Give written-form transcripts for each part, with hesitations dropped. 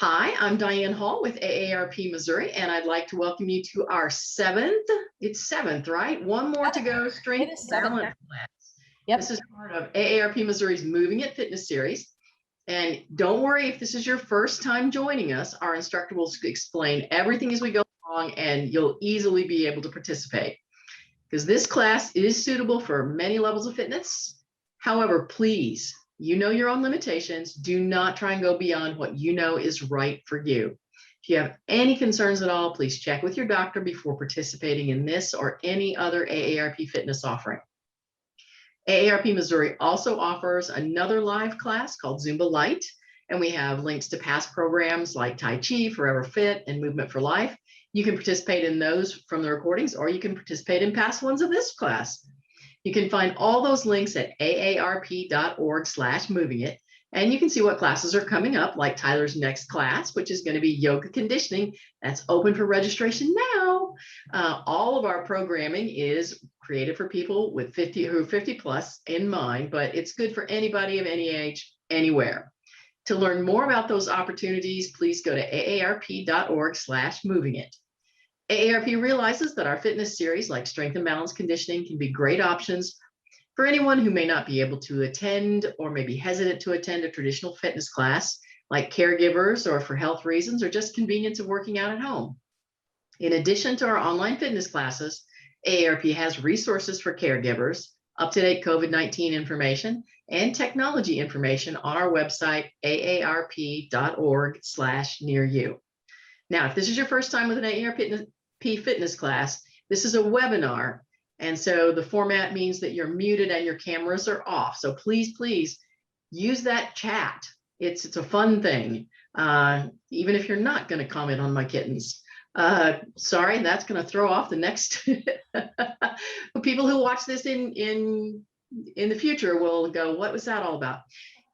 Hi, I'm Diane Hall with AARP Missouri, and I'd like to welcome you to our seventh, right? One more to go, strength balance class. Yep. This is part of AARP Missouri's Moving It Fitness Series. And don't worry if this is your first time joining us, our instructor will explain everything as we go along, and you'll easily be able to participate. Because this class is suitable for many levels of fitness. However, please, you know your own limitations. Do not try and go beyond what you know is right for you. If you have any concerns at all, please check with your doctor before participating in this or any other AARP fitness offering. AARP Missouri also offers another live class called Zumba Light, and we have links to past programs like Tai Chi, Forever Fit, and Movement for Life. You can participate in those from the recordings, or you can participate in past ones of this class. You can find all those links at aarp.org/movingit, and you can see what classes are coming up, like Tyler's next class, which is going to be yoga conditioning. That's open for registration now. All of our programming is created for people with 50 plus in mind, but it's good for anybody of any age, anywhere. To learn more about those opportunities, please go to aarp.org/movingit. AARP realizes that our fitness series, like strength and balance conditioning, can be great options for anyone who may not be able to attend or may be hesitant to attend a traditional fitness class, like caregivers or for health reasons or just convenience of working out at home. In addition to our online fitness classes, AARP has resources for caregivers, up-to-date COVID-19 information, and technology information on our website, aarp.org/near-you. Now, if this is your first time with an AARP fitness class, this is a webinar. And so the format means that you're muted and your cameras are off. So please use that chat. It's a fun thing, even if you're not going to comment on my kittens. Sorry, that's going to throw off the next people who watch this in the future will go, what was that all about?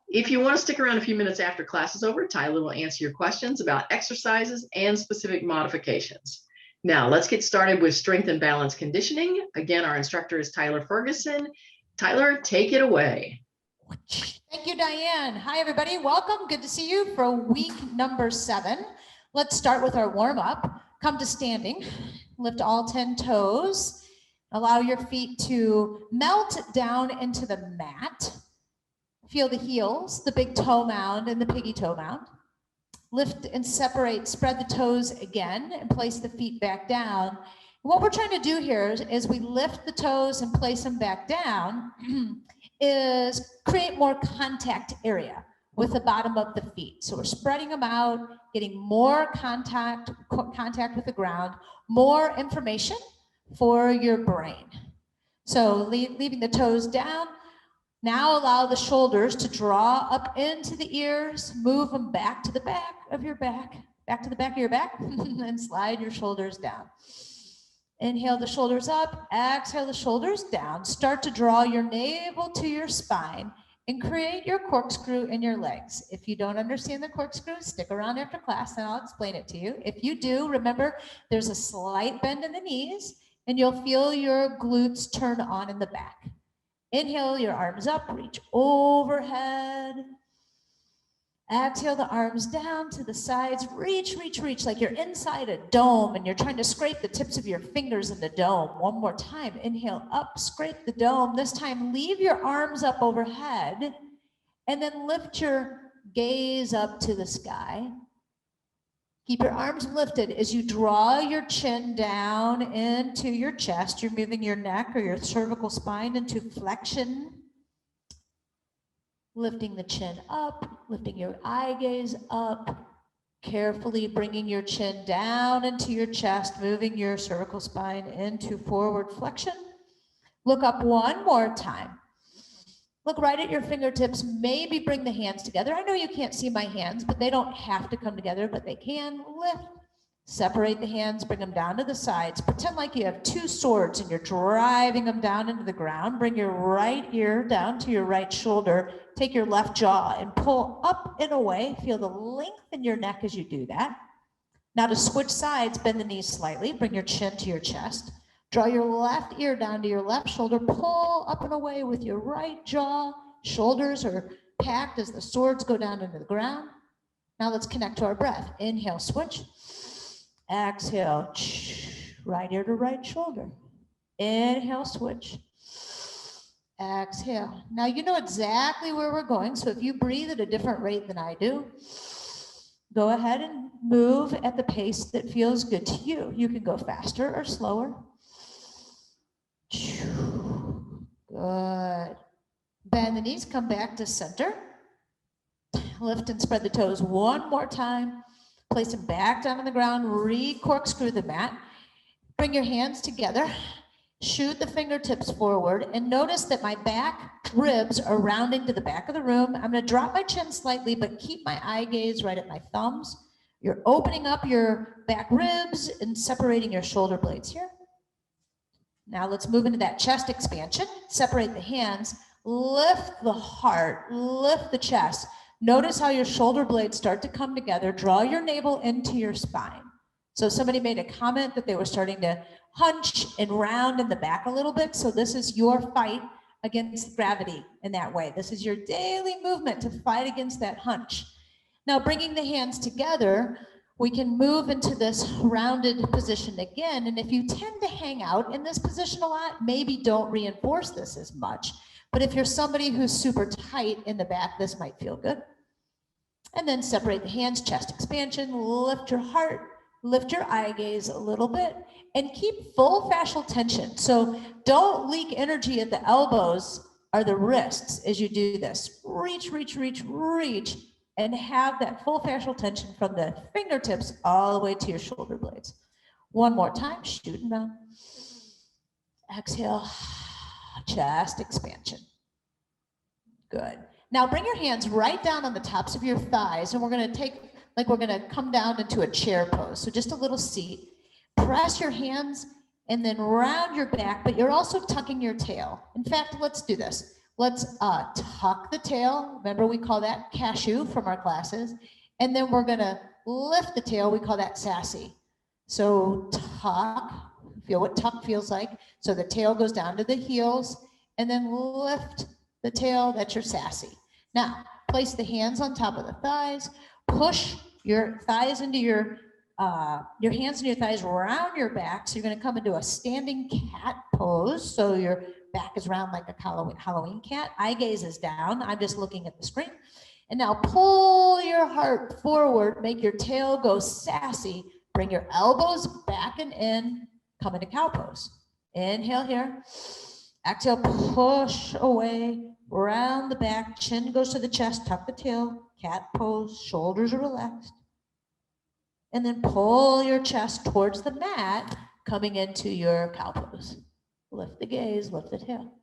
If you want to stick around a few minutes after class is over, Tyler will answer your questions about exercises and specific modifications. Now, let's get started with strength and balance conditioning. Again, our instructor is Tyler Ferguson. Tyler, take it away. Thank you, Diane. Hi, everybody. Welcome. Good to see you for week number 7. Let's start with our warm-up. Come to standing. Lift all 10 toes. Allow your feet to melt down into the mat. Feel the heels, the big toe mound and the piggy toe mound. Lift and separate, spread the toes again and place the feet back down. What we're trying to do here is we lift the toes and place them back down is create more contact area with the bottom of the feet. So we're spreading them out, getting more contact with the ground, more information for your brain. So leaving the toes down. Now allow the shoulders to draw up into the ears, move them back to the back of your back, back to the back of your back, and slide your shoulders down. Inhale the shoulders up, exhale the shoulders down. Start to draw your navel to your spine and create your corkscrew in your legs. If you don't understand the corkscrew, stick around after class and I'll explain it to you. If you do, remember there's a slight bend in the knees and you'll feel your glutes turn on in the back. Inhale your arms up, reach overhead. Exhale the arms down to the sides, reach like you're inside a dome and you're trying to scrape the tips of your fingers in the dome. One more time, inhale up, scrape the dome. This time leave your arms up overhead and then lift your gaze up to the sky. Keep your arms lifted as you draw your chin down into your chest. You're moving your neck or your cervical spine into flexion. Lifting the chin up, lifting your eye gaze up. Carefully bringing your chin down into your chest, moving your cervical spine into forward flexion. Look up one more time. Look right at your fingertips, maybe bring the hands together. I know you can't see my hands, but they don't have to come together, but they can. Lift, separate the hands, bring them down to the sides. Pretend like you have 2 swords and you're driving them down into the ground. Bring your right ear down to your right shoulder. Take your left jaw and pull up and away. Feel the length in your neck as you do that. Now to switch sides, bend the knees slightly, bring your chin to your chest. Draw your left ear down to your left shoulder, pull up and away with your right jaw. Shoulders are packed as the swords go down into the ground. Now let's connect to our breath. Inhale, switch. Exhale, right ear to right shoulder. Inhale, switch. Exhale. Now you know exactly where we're going, so if you breathe at a different rate than I do, go ahead and move at the pace that feels good to you. You can go faster or slower. Good. Bend the knees, come back to center. Lift and spread the toes one more time. Place them back down on the ground. Re-corkscrew the mat. Bring your hands together. Shoot the fingertips forward. And notice that my back ribs are rounding to the back of the room. I'm going to drop my chin slightly, but keep my eye gaze right at my thumbs. You're opening up your back ribs and separating your shoulder blades here. Now let's move into that chest expansion. Separate the hands. Lift the heart. Lift the chest. Notice how your shoulder blades start to come together. Draw your navel into your spine. So somebody made a comment that they were starting to hunch and round in the back a little bit. So this is your fight against gravity in that way. This is your daily movement to fight against that hunch. Now bringing the hands together, we can move into this rounded position again. And if you tend to hang out in this position a lot, maybe don't reinforce this as much. But if you're somebody who's super tight in the back, this might feel good. And then separate the hands, chest expansion, lift your heart, lift your eye gaze a little bit, and keep full fascial tension. So don't leak energy at the elbows or the wrists as you do this. Reach, reach, reach, reach, and have that full fascial tension from the fingertips all the way to your shoulder blades. One more time, shooting down. Exhale, chest expansion. Good. Now bring your hands right down on the tops of your thighs, and we're going to come down into a chair pose. So just a little seat. Press your hands and then round your back, but you're also tucking your tail. In fact, let's do this. Let's tuck the tail. Remember, we call that cashew from our classes. And then we're going to lift the tail. We call that sassy. So tuck, feel what tuck feels like. So the tail goes down to the heels, and then lift the tail. That's your sassy. Now, place the hands on top of the thighs. Push your thighs into your hands and your thighs around your back. So you're going to come into a standing cat pose. So your back is round like a Halloween cat. Eye gaze is down. I'm just looking at the screen. And now pull your heart forward. Make your tail go sassy. Bring your elbows back and in. Come into cow pose. Inhale here. Exhale, push away. Round the back. Chin goes to the chest. Tuck the tail. Cat pose. Shoulders are relaxed. And then pull your chest towards the mat, coming into your cow pose. Lift the gaze, lift the tail.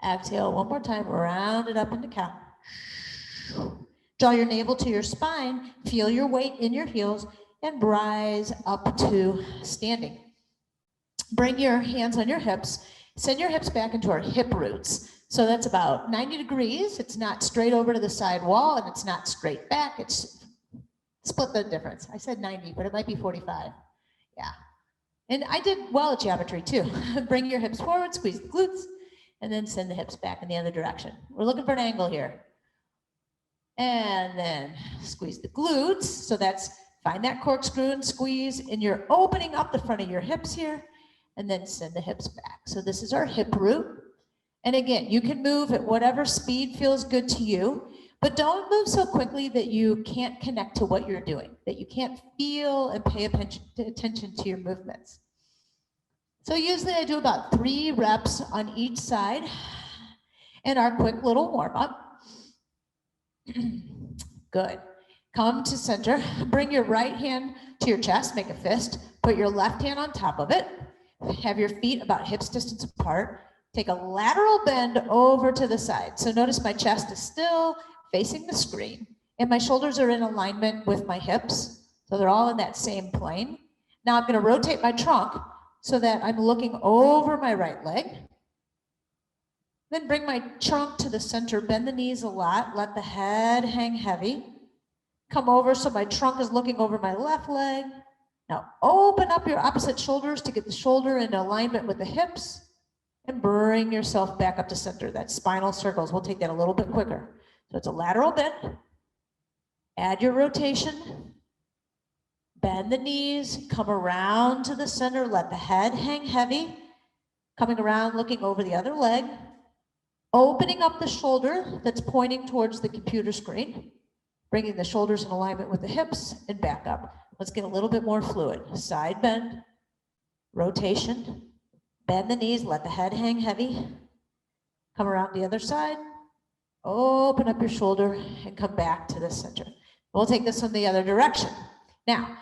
Exhale one more time, round it up into cow. Draw your navel to your spine, feel your weight in your heels, and rise up to standing. Bring your hands on your hips, send your hips back into our hip roots. So that's about 90 degrees. It's not straight over to the side wall, and it's not straight back. It's split the difference. I said 90, but it might be 45. Yeah. And I did well at geometry too. Bring your hips forward, squeeze the glutes, and then send the hips back in the other direction. We're looking for an angle here. And then squeeze the glutes. So that's, find that corkscrew and squeeze, and you're opening up the front of your hips here, and then send the hips back. So this is our hip root. And again, you can move at whatever speed feels good to you. But don't move so quickly that you can't connect to what you're doing, that you can't feel and pay attention to your movements. So usually I do about 3 reps on each side and our quick little warm up. Good. Come to center. Bring your right hand to your chest, make a fist. Put your left hand on top of it. Have your feet about hips distance apart. Take a lateral bend over to the side. So notice my chest is still facing the screen, and my shoulders are in alignment with my hips, so they're all in that same plane. Now I'm going to rotate my trunk so that I'm looking over my right leg. Then bring my trunk to the center, bend the knees a lot, let the head hang heavy. Come over so my trunk is looking over my left leg. Now open up your opposite shoulders to get the shoulder in alignment with the hips, and bring yourself back up to center. That's spinal circles. We'll take that a little bit quicker. So it's a lateral bend, Add your rotation. Bend the knees, come around to the center, let the head hang heavy. Coming around, looking over the other leg. Opening up the shoulder that's pointing towards the computer screen. Bringing the shoulders in alignment with the hips and back up. Let's get a little bit more fluid. Side bend, rotation. Bend the knees, let the head hang heavy. Come around the other side. Open up your shoulder and come back to the center. We'll take this in the other direction. Now,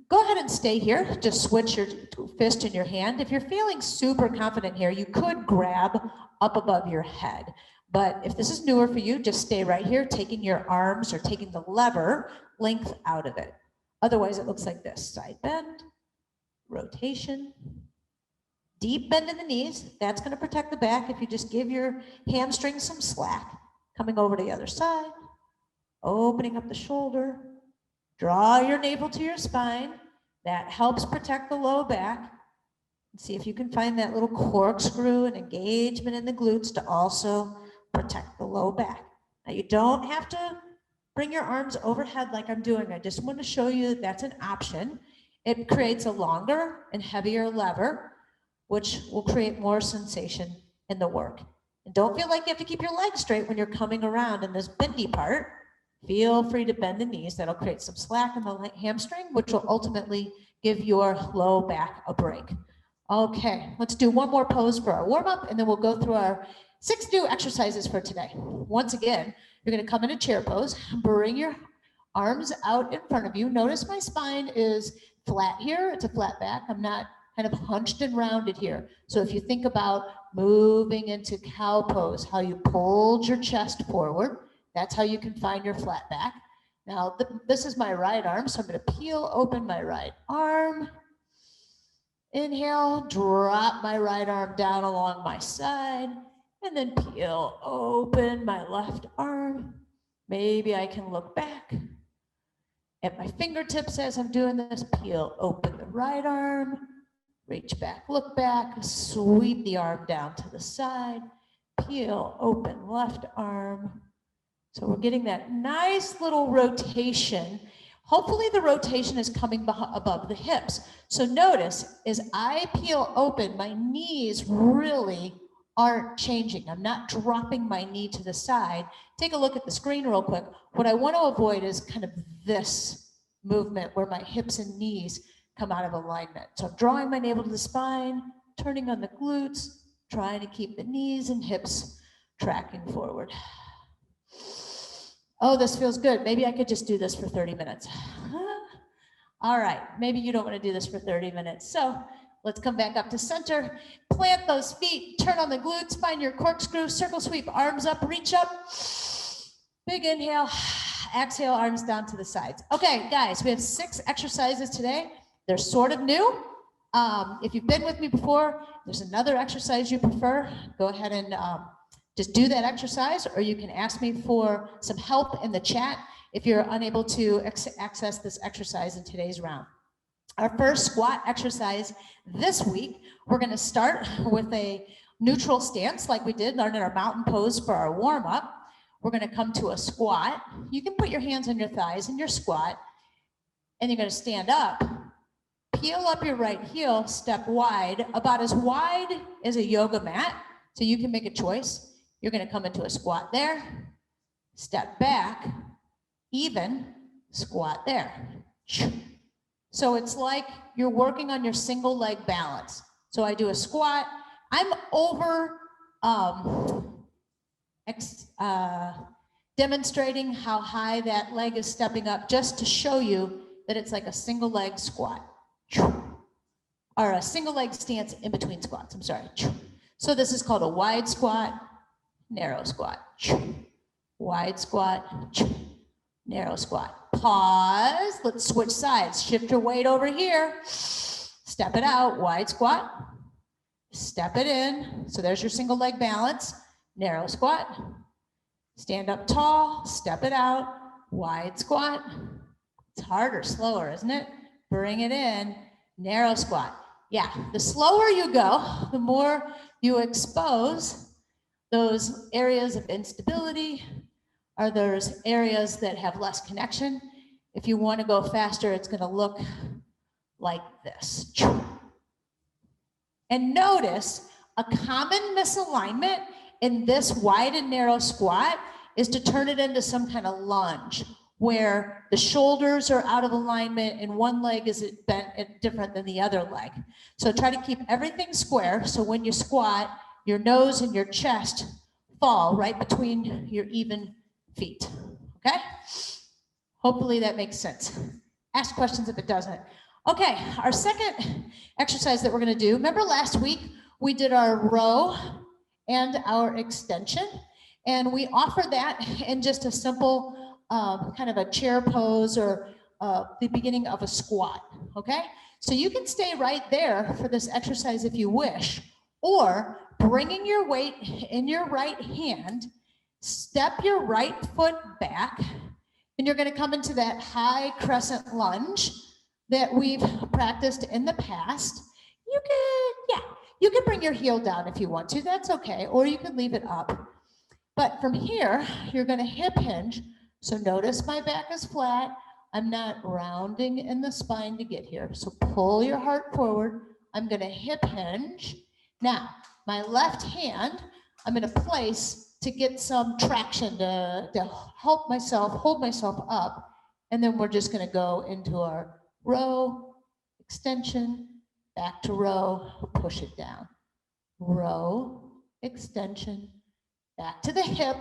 go ahead and stay here. Just switch your fist in your hand. If you're feeling super confident here, you could grab up above your head. But if this is newer for you, just stay right here, taking your arms or taking the lever length out of it. Otherwise, it looks like this. Side bend, rotation, deep bend in the knees. That's going to protect the back if you just give your hamstrings some slack. Coming over to the other side, opening up the shoulder. Draw your navel to your spine. That helps protect the low back. See if you can find that little corkscrew and engagement in the glutes to also protect the low back. Now you don't have to bring your arms overhead like I'm doing. I just want to show you that's an option. It creates a longer and heavier lever, which will create more sensation in the work. And don't feel like you have to keep your legs straight when you're coming around in this bendy part. Feel free to bend the knees. That'll create some slack in the hamstring, which will ultimately give your low back a break. Okay, let's do one more pose for our warm-up, and then we'll go through our 6 new exercises for today. Once again, you're going to come in a chair pose. Bring your arms out in front of you. Notice my spine is flat here. It's a flat back. I'm not kind of hunched and rounded here. So if you think about moving into cow pose, how you pulled your chest forward, that's how you can find your flat back. Now, this is my right arm, so I'm going to peel open my right arm. Inhale, drop my right arm down along my side, and then peel open my left arm. Maybe I can look back at my fingertips as I'm doing this. Peel open the right arm, reach back, look back, sweep the arm down to the side, peel open left arm. So we're getting that nice little rotation. Hopefully the rotation is coming above the hips. So notice, as I peel open, my knees really aren't changing. I'm not dropping my knee to the side. Take a look at the screen real quick. What I want to avoid is kind of this movement where my hips and knees come out of alignment. So I'm drawing my navel to the spine, turning on the glutes, trying to keep the knees and hips tracking forward. Oh, this feels good. Maybe I could just do this for 30 minutes. All right, maybe you don't want to do this for 30 minutes. So let's come back up to center. Plant those feet, turn on the glutes, find your corkscrew, circle sweep, arms up, reach up. Big inhale, exhale, arms down to the sides. Okay, guys, we have 6 exercises today. They're sort of new. If you've been with me before, there's another exercise you prefer, go ahead and just do that exercise, or you can ask me for some help in the chat if you're unable to access this exercise in today's round. Our first squat exercise this week, we're going to start with a neutral stance like we did learning our mountain pose for our warm-up. We're going to come to a squat. You can put your hands on your thighs in your squat, and you're going to stand up. Peel up your right heel, step wide, about as wide as a yoga mat, so you can make a choice. You're going to come into a squat there, step back, even, squat there. So it's like you're working on your single leg balance. So I do a squat. I'm over demonstrating how high that leg is stepping up just to show you that it's like a single leg squat. Or a single leg stance in between squats, I'm sorry. So this is called a wide squat, narrow squat, wide squat, narrow squat. Pause, let's switch sides. Shift your weight over here. Step it out, wide squat. Step it in. So there's your single leg balance. Narrow squat. Stand up tall, step it out, wide squat. It's harder, slower, isn't it? Bring it in, narrow squat. Yeah, the slower you go, the more you expose those areas of instability, are those areas that have less connection. If you want to go faster, it's going to look like this. And notice a common misalignment in this wide and narrow squat is to turn it into some kind of lunge where the shoulders are out of alignment and one leg is bent different than the other leg. So try to keep everything square. So when you squat, your nose and your chest fall right between your even feet, okay? Hopefully that makes sense. Ask questions if it doesn't. Okay, our second exercise that we're gonna do, remember last week we did our row and our extension, and we offer that in just a simple kind of a chair pose or the beginning of a squat, okay? So you can stay right there for this exercise if you wish, or bringing your weight in your right hand, step your right foot back, and you're gonna come into that high crescent lunge that we've practiced in the past. You can bring your heel down if you want to, that's okay, or you can leave it up. But from here, you're gonna hip hinge. So notice my back is flat. I'm not rounding in the spine to get here. So pull your heart forward. I'm gonna hip hinge. Now, my left hand, I'm gonna place to get some traction to help myself, hold myself up. And then we're just gonna go into our row, extension, back to row, push it down. Row, extension, back to the hip,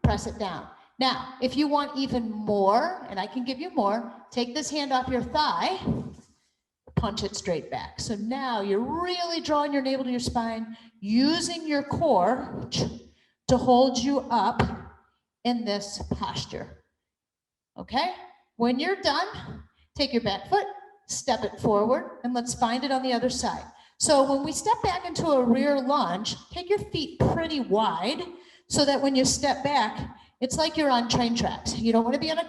press it down. Now, if you want even more, and I can give you more, take this hand off your thigh, punch it straight back. So now you're really drawing your navel to your spine, using your core to hold you up in this posture. Okay? When you're done, take your back foot, step it forward, and let's find it on the other side. So when we step back into a rear lunge, take your feet pretty wide so that when you step back, it's like you're on train tracks. You don't want to be on a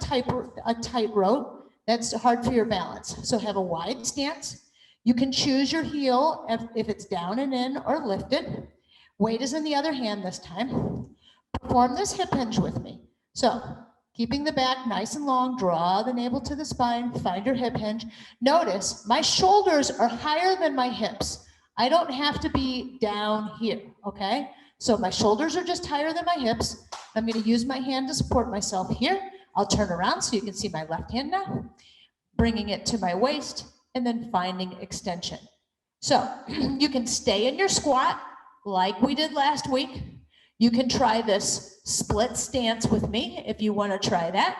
tightrope. That's hard for your balance. So have a wide stance. You can choose your heel if it's down and in or lifted. Weight is in the other hand this time. Perform this hip hinge with me. So keeping the back nice and long, draw the navel to the spine, find your hip hinge. Notice my shoulders are higher than my hips. I don't have to be down here, okay? So my shoulders are just higher than my hips. I'm gonna use my hand to support myself here. I'll turn around so you can see my left hand now, bringing it to my waist and then finding extension. So you can stay in your squat like we did last week. You can try this split stance with me if you want to try that.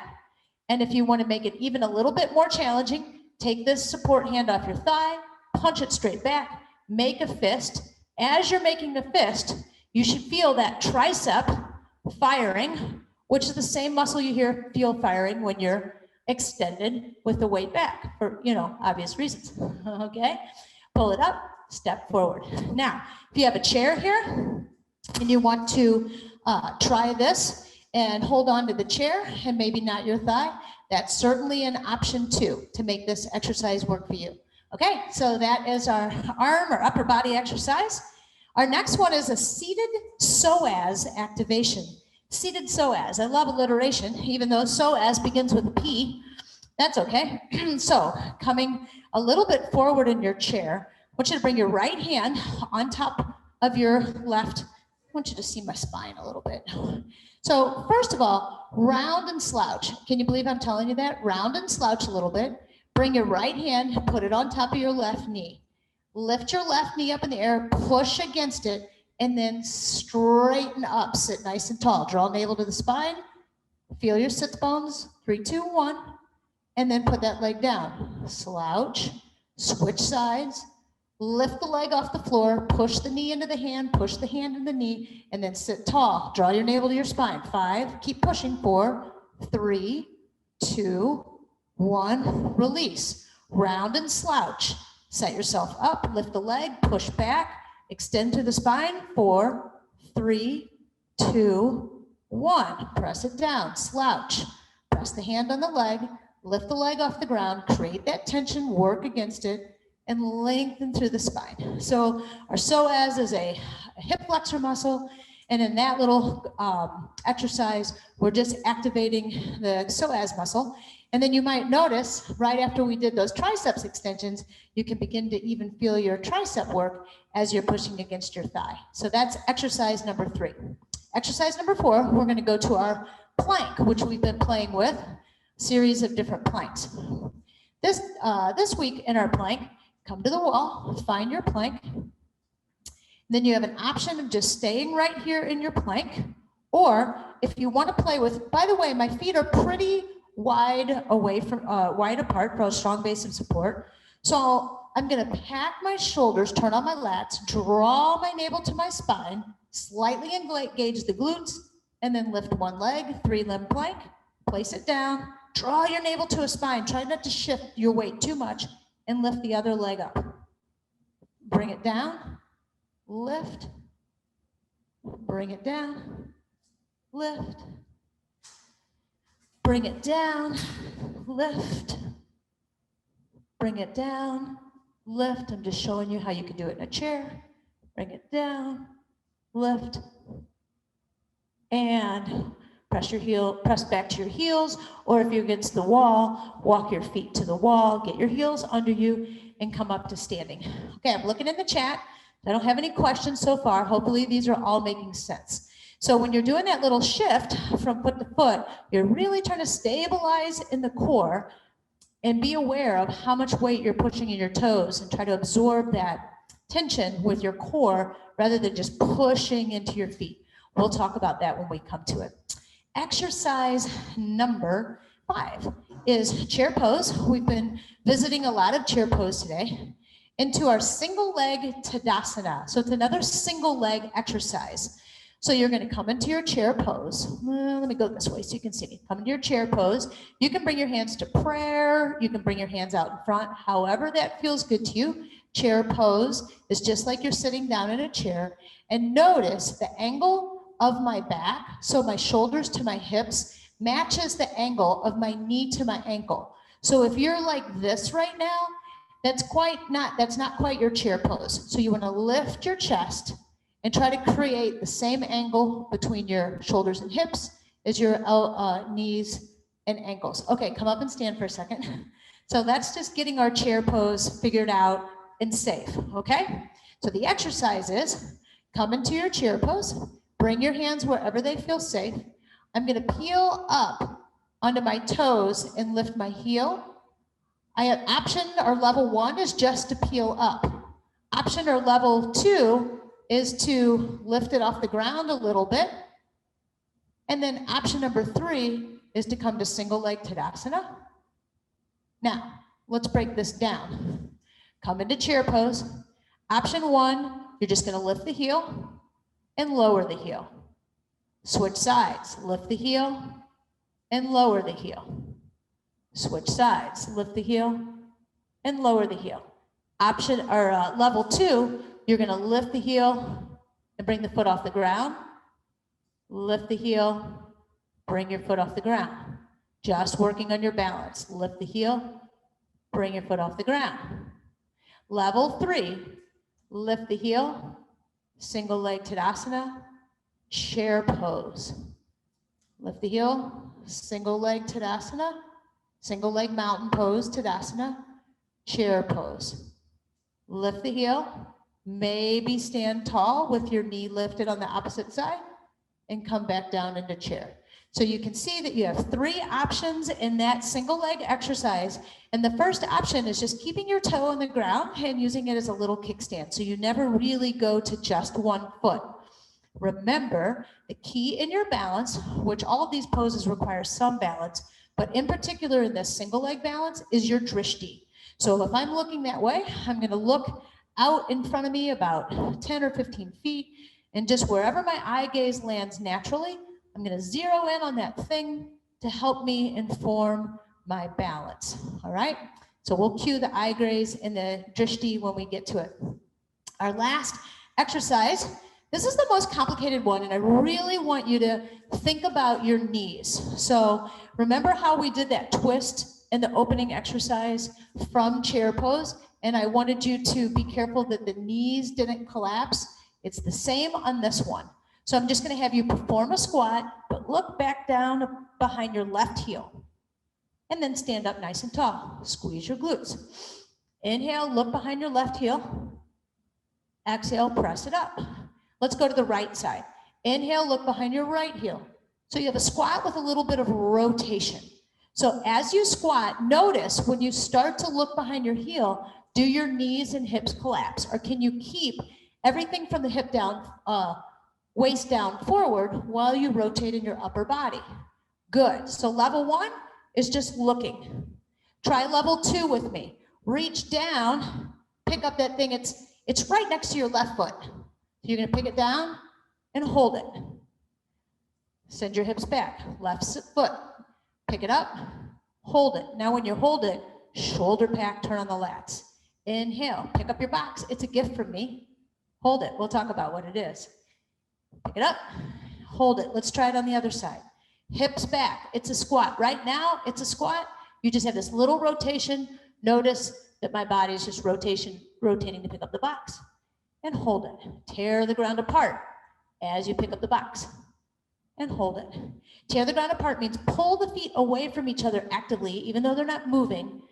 And if you want to make it even a little bit more challenging, take this support hand off your thigh, punch it straight back, make a fist. As you're making the fist, you should feel that tricep firing, which is the same muscle you feel firing when you're extended with the weight back for, obvious reasons, okay? Pull it up, step forward. Now, if you have a chair here and you want to try this and hold on to the chair and maybe not your thigh, that's certainly an option too to make this exercise work for you. Okay, so that is our arm or upper body exercise. Our next one is a seated psoas activation. Seated psoas. I love alliteration, even though psoas begins with a P. That's okay. So coming a little bit forward in your chair, I want you to bring your right hand on top of your left. I want you to see my spine a little bit. So first of all, round and slouch. Can you believe I'm telling you that? Round and slouch a little bit. Bring your right hand, put it on top of your left knee. Lift your left knee up in the air, push against it, and then straighten up. Sit nice and tall. Draw navel to the spine. Feel your sits bones. 3, 2, 1. And then put that leg down. Slouch. Switch sides. Lift the leg off the floor. Push the knee into the hand. Push the hand into the knee. And then sit tall. Draw your navel to your spine. 5. Keep pushing. 4, 3, 2, 1. Release. Round and slouch. Set yourself up. Lift the leg. Push back. Extend to the spine. 4, 3, 2, 1. Press it down. Slouch. Press the hand on the leg. Lift the leg off the ground. Create that tension. Work against it. And lengthen through the spine. So our psoas is a hip flexor muscle. And in that little exercise, we're just activating the psoas muscle. And then you might notice right after we did those triceps extensions, you can begin to even feel your tricep work as you're pushing against your thigh. So that's exercise number 3. Exercise number 4, we're going to go to our plank, which we've been playing with, a series of different planks. This week in our plank, come to the wall, find your plank. Then you have an option of just staying right here in your plank, or if you want to play with, by the way, my feet are pretty wide away from, wide apart for a strong base of support. So I'm going to pack my shoulders, turn on my lats, draw my navel to my spine, slightly engage the glutes, and then lift one leg, 3-limb plank, place it down, draw your navel to a spine, try not to shift your weight too much, and lift the other leg up. Bring it down, lift, bring it down, lift, bring it down, lift, bring it down, lift. I'm just showing you how you can do it in a chair. Bring it down, lift, and press back to your heels, or if you're against the wall, walk your feet to the wall, get your heels under you, and come up to standing. Okay, I'm looking in the chat. I don't have any questions so far. Hopefully these are all making sense. So when you're doing that little shift from foot to foot, you're really trying to stabilize in the core and be aware of how much weight you're pushing in your toes and try to absorb that tension with your core rather than just pushing into your feet. We'll talk about that when we come to it. Exercise number 5 is chair pose. We've been visiting a lot of chair pose today. Into our single leg Tadasana. So it's another single leg exercise. So you're going to come into your chair pose. Well, let me go this way so you can see me. Come into your chair pose. You can bring your hands to prayer. You can bring your hands out in front. However that feels good to you. Chair pose is just like you're sitting down in a chair. And notice the angle of my back, so my shoulders to my hips, matches the angle of my knee to my ankle. So if you're like this right now, that's not quite your chair pose. So you want to lift your chest and try to create the same angle between your shoulders and hips as your knees and ankles. Okay, come up and stand for a second. So that's just getting our chair pose figured out and safe, okay? So the exercise is come into your chair pose, bring your hands wherever they feel safe. I'm going to peel up onto my toes and lift my heel. I have option or level 1 is just to peel up. Option or level 2 is to lift it off the ground a little bit. And then option number 3 is to come to single leg Tadasana. Now, let's break this down. Come into chair pose. Option 1, you're just going to lift the heel and lower the heel. Switch sides, lift the heel and lower the heel. Switch sides, lift the heel and lower the heel. Option or level 2, you're going to lift the heel and bring the foot off the ground. Lift the heel, bring your foot off the ground. Just working on your balance. Lift the heel, bring your foot off the ground. Level 3, lift the heel, single leg Tadasana, chair pose. Lift the heel, single leg Tadasana, single leg mountain pose, Tadasana, chair pose. Lift the heel, maybe stand tall with your knee lifted on the opposite side and come back down into chair. So you can see that you have 3 options in that single leg exercise. And the first option is just keeping your toe on the ground and using it as a little kickstand. So you never really go to just one foot. Remember, the key in your balance, which all of these poses require some balance, but in particular in this single leg balance, is your drishti. So if I'm looking that way, I'm going to look out in front of me about 10 or 15 feet, and just wherever my eye gaze lands naturally, I'm going to zero in on that thing to help me inform my balance. All right? So we'll cue the eye gaze and the drishti when we get to it. Our last exercise, this is the most complicated one, and I really want you to think about your knees. So remember how we did that twist in the opening exercise from chair pose? And I wanted you to be careful that the knees didn't collapse. It's the same on this one. So I'm just going to have you perform a squat, but look back down behind your left heel. And then stand up nice and tall. Squeeze your glutes. Inhale, look behind your left heel. Exhale, press it up. Let's go to the right side. Inhale, look behind your right heel. So you have a squat with a little bit of rotation. So as you squat, notice when you start to look behind your heel, do your knees and hips collapse? Or can you keep everything from the hip down, waist down forward while you rotate in your upper body? Good. So level 1 is just looking. Try level 2 with me. Reach down, pick up that thing. It's right next to your left foot. You're going to pick it down and hold it. Send your hips back. Left foot. Pick it up. Hold it. Now when you hold it, shoulder pack, turn on the lats. Inhale. Pick up your box. It's a gift from me. Hold it. We'll talk about what it is. Pick it up. Hold it. Let's try it on the other side. Hips back. It's a squat. Right now, it's a squat. You just have this little rotation. Notice that my body is just rotating to pick up the box. And hold it. Tear the ground apart as you pick up the box. And hold it. Tear the ground apart means pull the feet away from each other actively, even though they're not moving.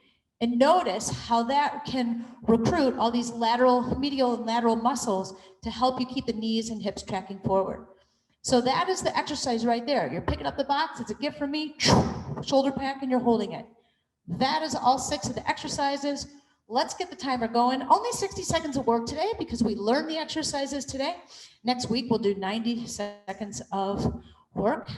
And notice how that can recruit all these medial and lateral muscles to help you keep the knees and hips tracking forward. So that is the exercise right there. You're picking up the box. It's a gift from me. Shoulder pack, and you're holding it. That is all 6 of the exercises. Let's get the timer going. Only 60 seconds of work today because we learned the exercises today. Next week, we'll do 90 seconds of work.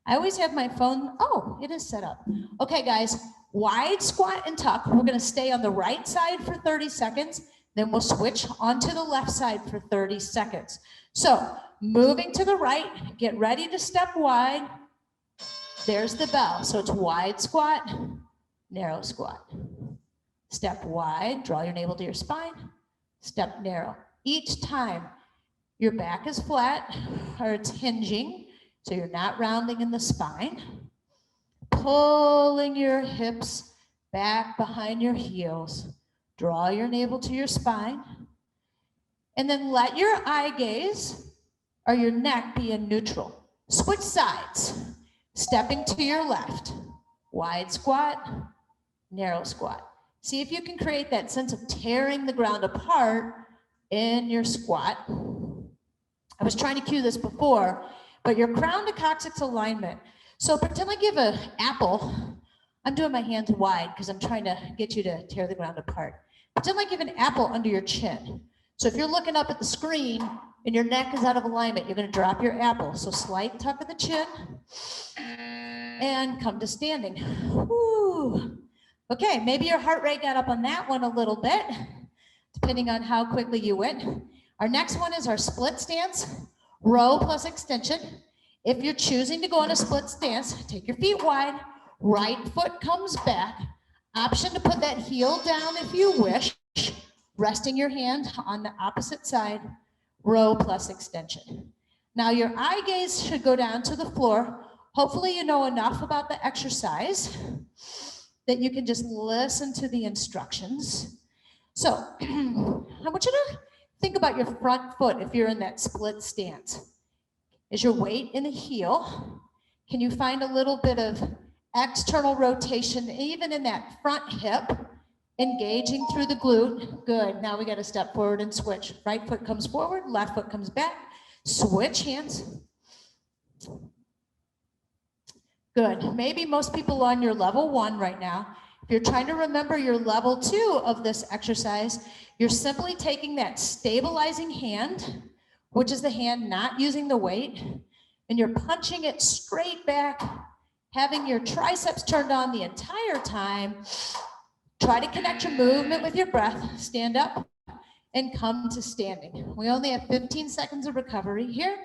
I always have my phone. Oh, it is set up. Okay, guys, wide squat and tuck. We're going to stay on the right side for 30 seconds. Then we'll switch onto the left side for 30 seconds. So moving to the right, get ready to step wide. There's the bell. So it's wide squat, narrow squat. Step wide, draw your navel to your spine, step narrow. Each time your back is flat or it's hinging, so you're not rounding in the spine. Pulling your hips back behind your heels. Draw your navel to your spine. And then let your eye gaze or your neck be in neutral. Switch sides. Stepping to your left. Wide squat, narrow squat. See if you can create that sense of tearing the ground apart in your squat. I was trying to cue this before, but your crown to coccyx alignment. So pretend like you have an apple. I'm doing my hands wide because I'm trying to get you to tear the ground apart. Pretend like you have an apple under your chin. So if you're looking up at the screen and your neck is out of alignment, you're going to drop your apple. So slight tuck of the chin and come to standing. Woo. Okay, maybe your heart rate got up on that one a little bit, depending on how quickly you went. Our next one is our split stance, row plus extension. If you're choosing to go on a split stance, take your feet wide, right foot comes back. Option to put that heel down if you wish, resting your hand on the opposite side, row plus extension. Now your eye gaze should go down to the floor. Hopefully you know enough about the exercise that you can just listen to the instructions. So I want you to think about your front foot if you're in that split stance. Is your weight in the heel? Can you find a little bit of external rotation even in that front hip, engaging through the glute? Good. Now we got to step forward and switch. Right foot comes forward, left foot comes back. Switch hands. Good. Maybe most people on your level 1 right now, if you're trying to remember your level 2 of this exercise, you're simply taking that stabilizing hand, which is the hand not using the weight, and you're punching it straight back, having your triceps turned on the entire time. Try to connect your movement with your breath. Stand up and come to standing. We only have 15 seconds of recovery here.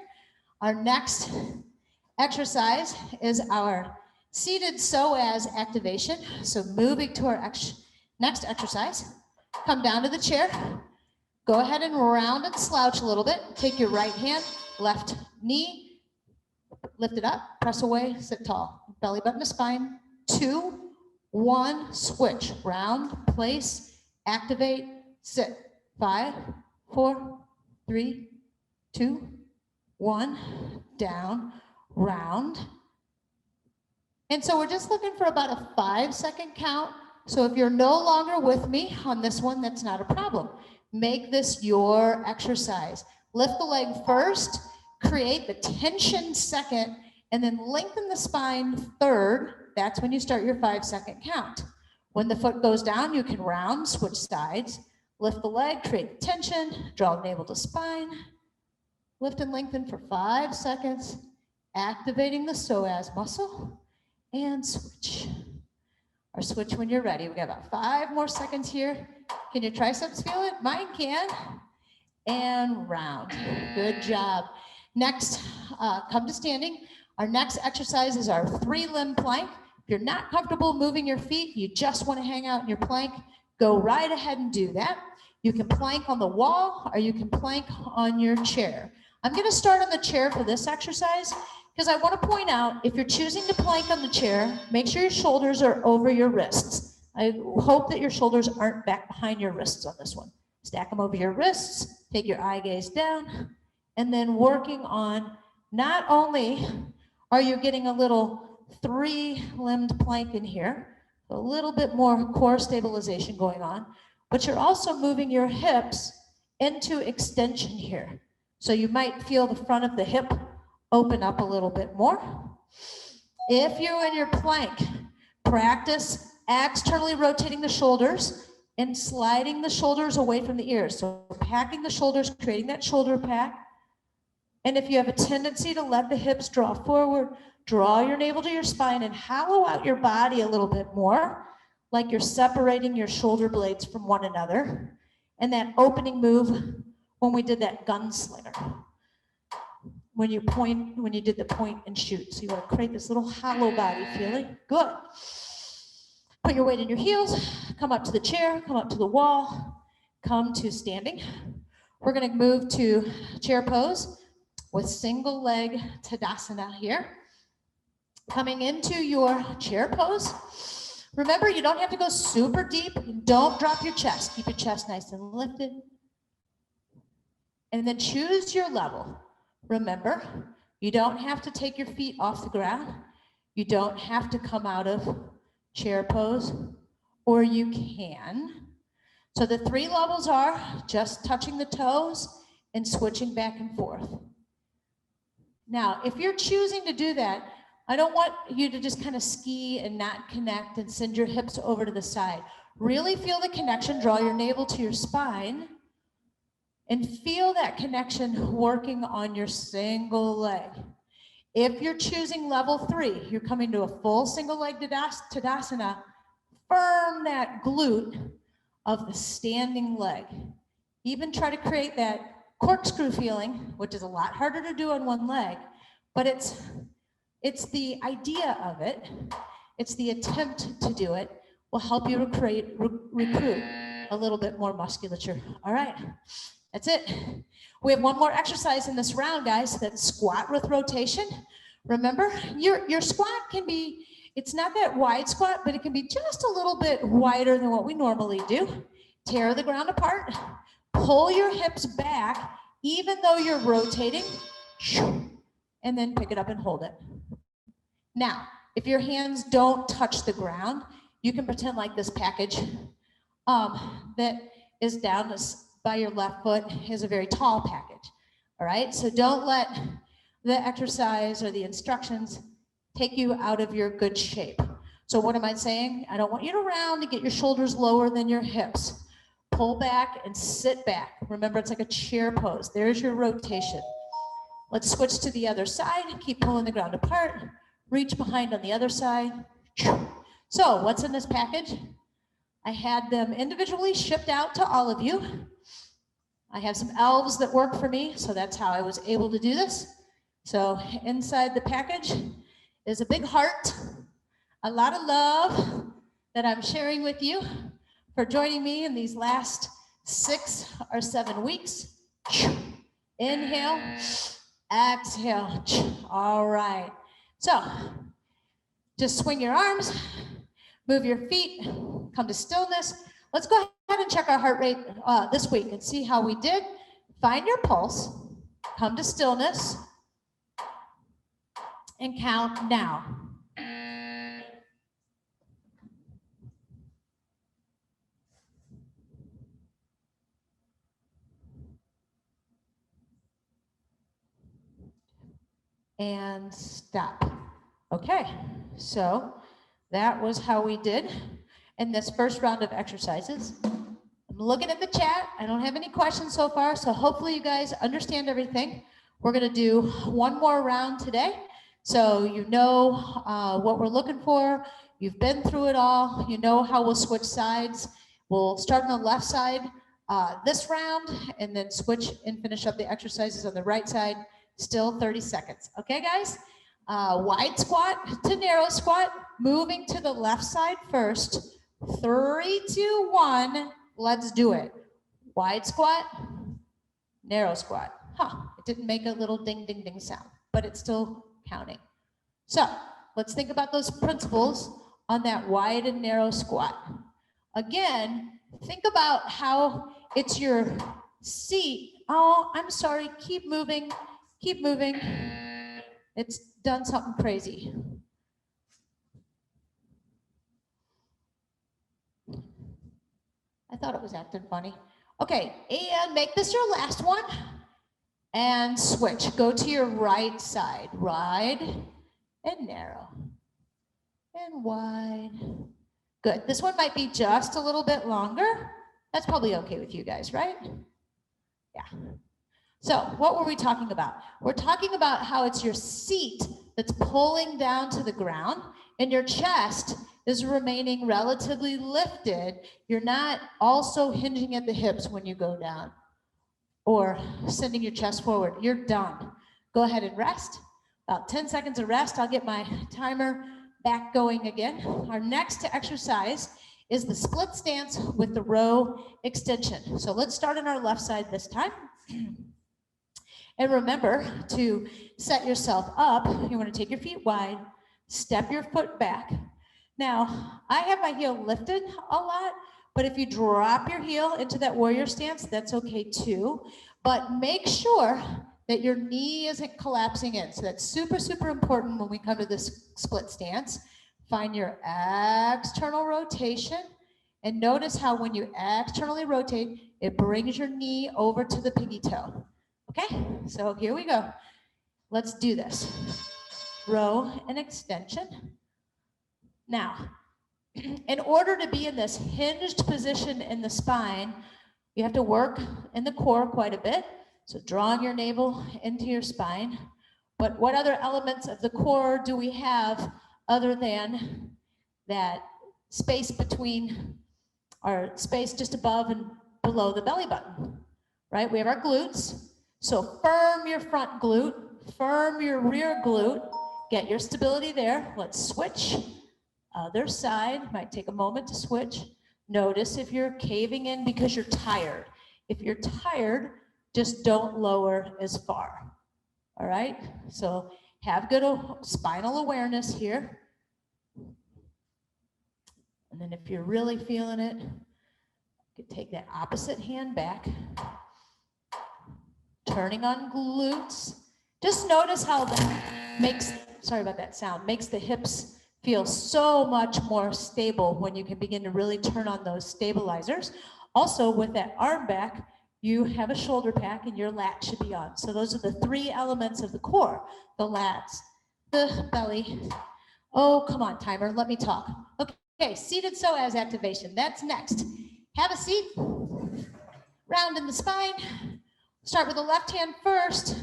Our next exercise is our seated psoas activation. So moving to our next exercise, come down to the chair. Go ahead and round and slouch a little bit. Take your right hand, left knee, lift it up, press away, sit tall. Belly button to spine. 2, 1, switch. Round, place, activate, sit. 5, 4, 3, 2, 1, down, round. And so we're just looking for about a 5-second count. So if you're no longer with me on this one, that's not a problem. Make this your exercise. Lift the leg first, create the tension second, and then lengthen the spine third. That's when you start your 5-second count. When the foot goes down, you can round, switch sides, lift the leg, create tension, draw the navel to spine, lift and lengthen for 5 seconds, activating the psoas muscle, and switch. Or switch when you're ready. We got about 5 more seconds here. Can your triceps feel it? Mine can. And round. Good job. Next, come to standing. Our next exercise is our 3-limb plank. If you're not comfortable moving your feet, you just want to hang out in your plank, go right ahead and do that. You can plank on the wall or you can plank on your chair. I'm going to start on the chair for this exercise because I want to point out, if you're choosing to plank on the chair, make sure your shoulders are over your wrists. I hope that your shoulders aren't back behind your wrists on this one. Stack them over your wrists, take your eye gaze down, and then working on, not only are you getting a little 3-limbed plank in here, a little bit more core stabilization going on, but you're also moving your hips into extension here. So you might feel the front of the hip open up a little bit more. If you're in your plank, practice externally rotating the shoulders and sliding the shoulders away from the ears. So packing the shoulders, creating that shoulder pack. And if you have a tendency to let the hips draw forward, draw your navel to your spine and hollow out your body a little bit more, like you're separating your shoulder blades from one another. And that opening move when we did that gunslinger. When you did the point and shoot. So you want to create this little hollow body feeling. Good. Put your weight in your heels, come up to the chair, come up to the wall, come to standing. We're going to move to chair pose with single leg Tadasana here. Coming into your chair pose. Remember, you don't have to go super deep. Don't drop your chest. Keep your chest nice and lifted. And then choose your level. Remember, you don't have to take your feet off the ground. You don't have to come out of chair pose, or you can. So the 3 levels are just touching the toes and switching back and forth. Now, if you're choosing to do that, I don't want you to just kind of ski and not connect and send your hips over to the side. Really feel the connection, draw your navel to your spine, and feel that connection working on your single leg. If you're choosing level 3, you're coming to a full single leg Tadasana, firm that glute of the standing leg. Even try to create that corkscrew feeling, which is a lot harder to do on one leg, but it's the idea of it, it's the attempt to do it, will help you recruit a little bit more musculature. All right, that's it. We have one more exercise in this round, guys. That's squat with rotation. Remember, your squat can be, it's not that wide squat, but it can be just a little bit wider than what we normally do. Tear the ground apart, pull your hips back, even though you're rotating, and then pick it up and hold it. Now, if your hands don't touch the ground, you can pretend like this package that is down by your left foot is a very tall package. All right, so don't let the exercise or the instructions take you out of your good shape. So what am I saying? I don't want you to round and get your shoulders lower than your hips. Pull back and sit back. Remember, it's like a chair pose. There's your rotation. Let's switch to the other side. Keep pulling the ground apart. Reach behind on the other side. So what's in this package? I had them individually shipped out to all of you. I have some elves that work for me, so that's how I was able to do this. So inside the package is a big heart, a lot of love that I'm sharing with you for joining me in these last 6 or 7 weeks. Inhale, exhale. All right. So just swing your arms, move your feet, come to stillness. Let's go ahead and check our heart rate this week and see how we did. Find your pulse, come to stillness. and count now. And stop. Okay, so that was how we did in this first round of exercises. I'm looking at the chat. I don't have any questions so far, so hopefully you guys understand everything. We're gonna do one more round today, so you know what we're looking for. You've been through it all. You know how we'll switch sides. We'll start on the left side this round, and then switch and finish up the exercises on the right side. Still 30 seconds. Okay, guys? Wide squat to narrow squat. Moving to the left side first. 3, 2, 1. Let's do it. Wide squat, narrow squat. It didn't make a little ding, ding, ding sound, but it's still counting. So let's think about those principles on that wide and narrow squat. Again, think about how it's your seat. Oh, I'm sorry. Keep moving. Keep moving. It's done something crazy. I thought it was acting funny. Okay, and make this your last one. And switch. Go to your right side. Wide and narrow. And wide. Good. This one might be just a little bit longer. That's probably okay with you guys, right? Yeah. So what were we talking about? We're talking about how it's your seat that's pulling down to the ground and your chest is remaining relatively lifted. You're not also hinging at the hips when you go down or sending your chest forward. You're done. Go ahead and rest. About 10 seconds of rest. I'll get my timer back going again. Our next exercise is the split stance with the row extension. So let's start on our left side this time. And remember to set yourself up. You want to take your feet wide, step your foot back. Now, I have my heel lifted a lot, but if you drop your heel into that warrior stance, that's okay too. But make sure that your knee isn't collapsing in. So that's super, super important when we come to this split stance. Find your external rotation and notice how when you externally rotate, it brings your knee over to the pinky toe. Okay, so here we go. Let's do this. Row and extension. Now, in order to be in this hinged position in the spine, you have to work in the core quite a bit. So drawing your navel into your spine. But what other elements of the core do we have other than that space between, or space just above and below the belly button, right? We have our glutes. So firm your front glute, firm your rear glute, get your stability there. Let's switch. Other side, might take a moment to switch. Notice if you're caving in because you're tired. If you're tired, just don't lower as far. All right, so have good spinal awareness here. And then if you're really feeling it, you can take that opposite hand back. Turning on glutes. Just notice how that makes, sorry about that sound, makes the hips feel so much more stable when you can begin to really turn on those stabilizers. Also, with that arm back, you have a shoulder pack and your lat should be on. So those are the 3 elements of the core: the lats, the belly. Oh, come on, timer, let me talk. Okay, seated psoas activation, that's next. Have a seat, round in the spine. Start with the left hand first.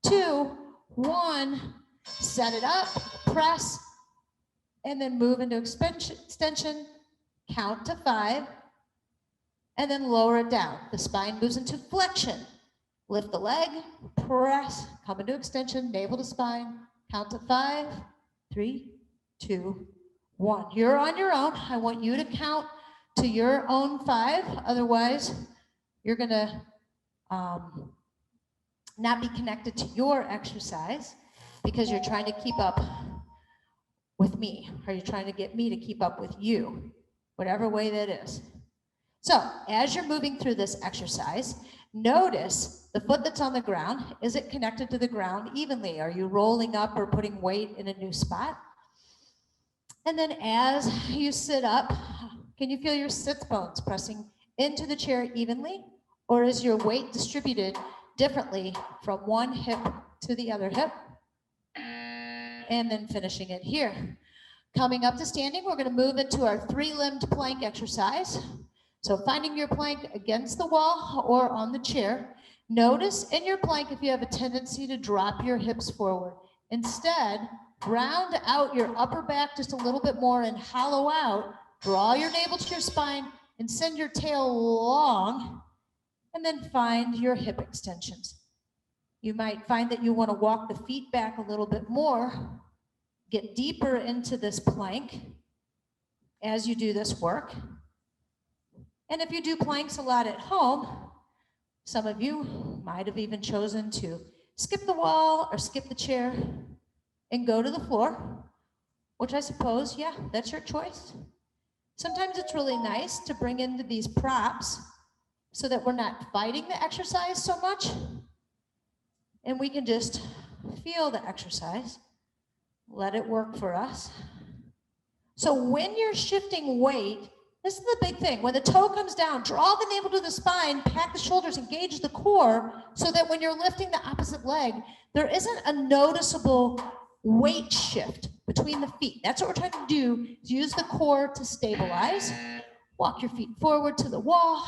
2, 1, set it up, press, and then move into extension, count to 5, and then lower it down. The spine moves into flexion. Lift the leg, press, come into extension, navel to spine, count to 5, 3, 2, 1. You're on your own. I want you to count to your own 5. Otherwise, you're gonna not be connected to your exercise because you're trying to keep up with me, or you're trying to get me to keep up with you, whatever way that is. So as you're moving through this exercise, Notice the foot that's on the ground. Is it connected to the ground evenly? Are you rolling up or putting weight in a new spot? And then as you sit up, can you feel your sit bones pressing into the chair evenly? Or is your weight distributed differently from one hip to the other hip? And then finishing it here. Coming up to standing, we're going to move into our 3-limbed plank exercise. So finding your plank against the wall or on the chair. Notice in your plank if you have a tendency to drop your hips forward. Instead, round out your upper back just a little bit more and hollow out. Draw your navel to your spine and send your tail long, and then find your hip extensions. You might find that you want to walk the feet back a little bit more, get deeper into this plank as you do this work. And if you do planks a lot at home, some of you might have even chosen to skip the wall or skip the chair and go to the floor, which I suppose, yeah, that's your choice. Sometimes it's really nice to bring into these props so that we're not fighting the exercise so much, and we can just feel the exercise, let it work for us. So when you're shifting weight, this is the big thing. When the toe comes down, draw the navel to the spine, pack the shoulders, engage the core, so that when you're lifting the opposite leg, there isn't a noticeable weight shift between the feet. That's what we're trying to do, is use the core to stabilize. Walk your feet forward to the wall.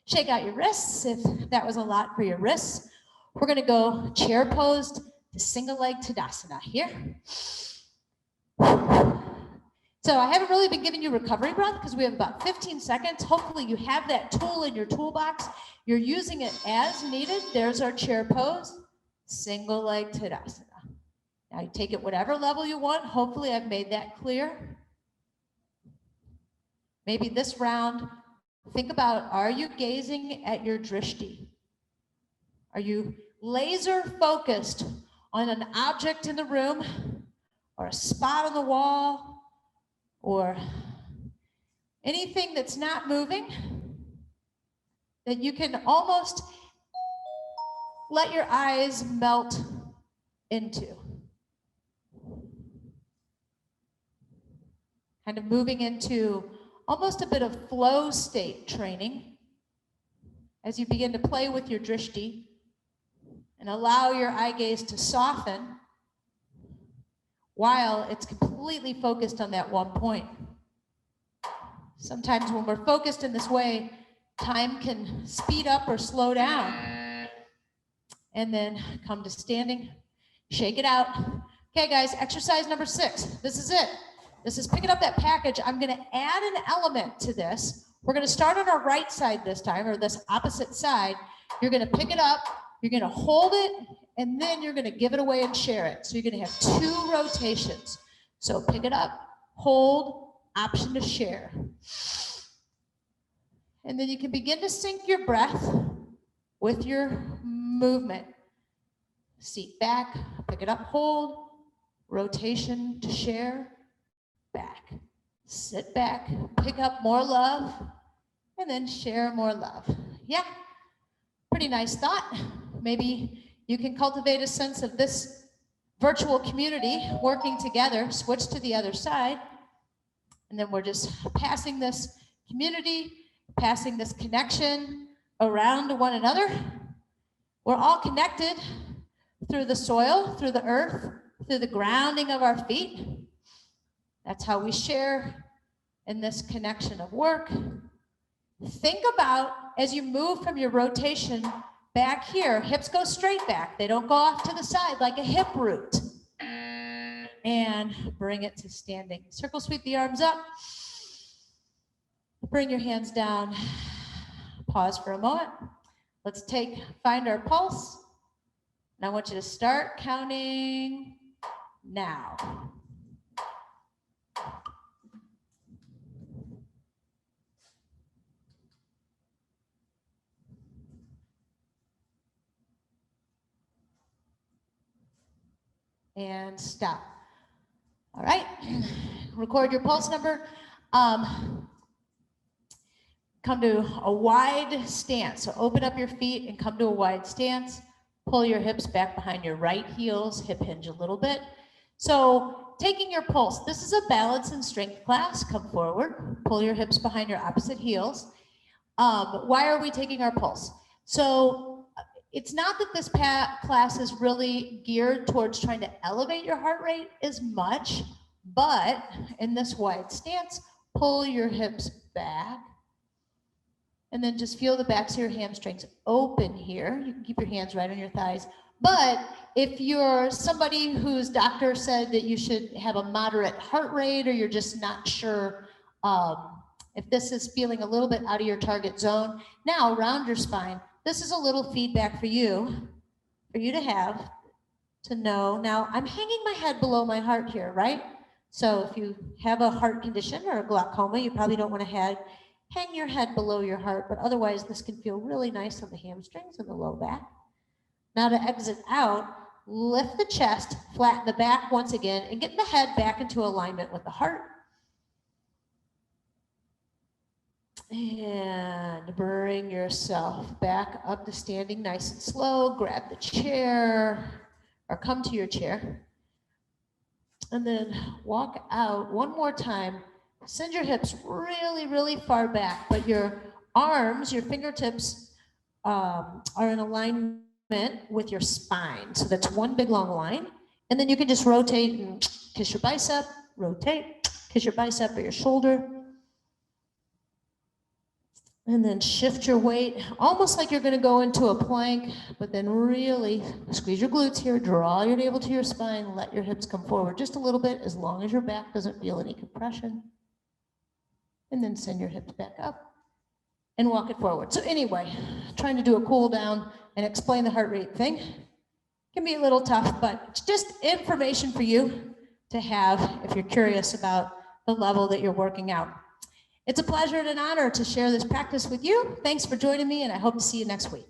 Shake out your wrists if that was a lot for your wrists. We're going to go chair posed to single leg Tadasana here. So I haven't really been giving you recovery breath because we have about 15 seconds. Hopefully you have that tool in your toolbox. You're using it as needed. There's our chair pose, single leg Tadasana. Now you take it whatever level you want. Hopefully I've made that clear. Maybe this round, think about, are you gazing at your drishti? Are you laser focused on an object in the room or a spot on the wall or anything that's not moving that you can almost let your eyes melt into? Kind of moving into almost a bit of flow state training as you begin to play with your drishti and allow your eye gaze to soften while it's completely focused on that one point. Sometimes when we're focused in this way, time can speed up or slow down. And then come to standing, shake it out. Okay guys, exercise number 6. This is it. This is picking up that package. I'm going to add an element to this. We're going to start on our right side this time, or this opposite side. You're going to pick it up, you're going to hold it, and then you're going to give it away and share it. So you're going to have 2 rotations. So pick it up, hold, option to share. And then you can begin to sync your breath with your movement. Seat back, pick it up, hold, rotation to share, back. Sit back, pick up more love, and then share more love. Yeah, pretty nice thought. Maybe you can cultivate a sense of this virtual community working together. Switch to the other side, and then we're just passing this community, passing this connection around to one another. We're all connected through the soil, through the earth, through the grounding of our feet. That's how we share in this connection of work. Think about, as you move from your rotation back here, hips go straight back. They don't go off to the side like a hip root. And bring it to standing. Circle sweep the arms up. Bring your hands down. Pause for a moment. Let's find our pulse. And I want you to start counting now. And stop. All right, record your pulse number. come to a wide stance. So open up your feet and come to a wide stance. Pull your hips back behind your right heels, hip hinge a little bit. So taking your pulse, this is a balance and strength class. Come forward, pull your hips behind your opposite heels. Why are we taking our pulse? So it's not that this class is really geared towards trying to elevate your heart rate as much, but in this wide stance, pull your hips back. And then just feel the backs of your hamstrings open here. You can keep your hands right on your thighs. But if you're somebody whose doctor said that you should have a moderate heart rate, or you're just not sure if this is feeling a little bit out of your target zone, now around your spine, this is a little feedback for you to have, to know. Now, I'm hanging my head below my heart here, right? So if you have a heart condition or a glaucoma, you probably don't want to hang your head below your heart, but otherwise this can feel really nice on the hamstrings and the low back. Now to exit out, lift the chest, flatten the back once again, and get the head back into alignment with the heart. And bring yourself back up to standing nice and slow. Grab the chair or come to your chair. And then walk out one more time. Send your hips really, really far back, but your arms, your fingertips are in alignment with your spine. So that's one big long line. And then you can just rotate and kiss your bicep, rotate, kiss your bicep or your shoulder. And then shift your weight, almost like you're gonna go into a plank, but then really squeeze your glutes here, draw your navel to your spine, let your hips come forward just a little bit, as long as your back doesn't feel any compression. And then send your hips back up and walk it forward. So anyway, trying to do a cool down and explain the heart rate thing can be a little tough, but it's just information for you to have if you're curious about the level that you're working out. It's a pleasure and an honor to share this practice with you. Thanks for joining me, and I hope to see you next week.